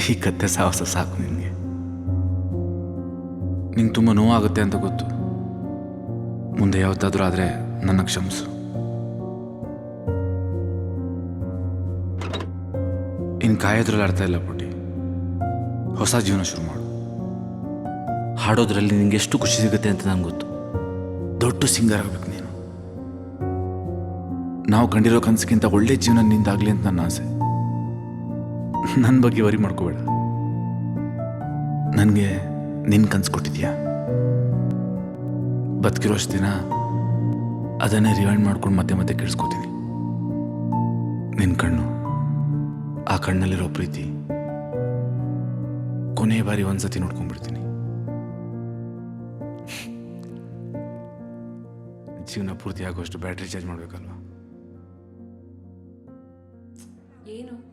ಈ ಕತ್ತೆ ಸಾಹಸ ಸಾಕು ನಿನಗೆ. ನಿಂಗೆ ತುಂಬ ನೋವಾಗುತ್ತೆ ಅಂತ ಗೊತ್ತು. ಮುಂದೆ ಯಾವತ್ತಾದ್ರೂ ಆದರೆ ನನ್ನ ಕ್ಷಮಿಸು. ಇನ್ನು ಕಾಯೋದ್ರಲ್ಲಿ ಅರ್ಥ ಇಲ್ಲ ಪುಟ್ಟಿ. ಹೊಸ ಜೀವನ ಶುರು ಮಾಡು. ಹಾಡೋದ್ರಲ್ಲಿ ನಿಂಗೆ ಎಷ್ಟು ಖುಷಿ ಸಿಗುತ್ತೆ ಅಂತ ನಂಗೆ ಗೊತ್ತು. ದೊಡ್ಡ ಸಿಂಗರ್ ಆಗ್ಬೇಕು ನೀನು. ನಾವು ಕಂಡಿರೋ ಕನಸಿಗಿಂತ ಒಳ್ಳೆ ಜೀವನ ನಿಂದಾಗಲಿ ಅಂತ ನನ್ನ ಆಸೆ. ನನ್ನ ಬಗ್ಗೆ ವರಿ ಮಾಡ್ಕೋಬೇಡ. ನನಗೆ ನಿನ್ನ ಕನಸು ಕೊಟ್ಟಿದ್ಯಾ. ಬದುಕಿರೋಷ್ಟು ದಿನ ಅದನ್ನೇ ರಿವೈಂಡ್ ಮಾಡ್ಕೊಂಡು ಮತ್ತೆ ಮತ್ತೆ ಕೇಳಿಸ್ಕೋತೀನಿ. ನಿನ್ನ ಕಣ್ಣು, ಆ ಕಣ್ಣಲ್ಲಿರೋ ಪ್ರೀತಿ ಕೊನೆ ಬಾರಿ ಒಂದ್ಸತಿ ನೋಡ್ಕೊಂಡ್ಬಿಡ್ತೀನಿ. ಜೀವನ ಪೂರ್ತಿ ಆಗೋಷ್ಟು ಬ್ಯಾಟ್ರಿ ಚಾರ್ಜ್ ಮಾಡಬೇಕಲ್ವಾ? ಏನು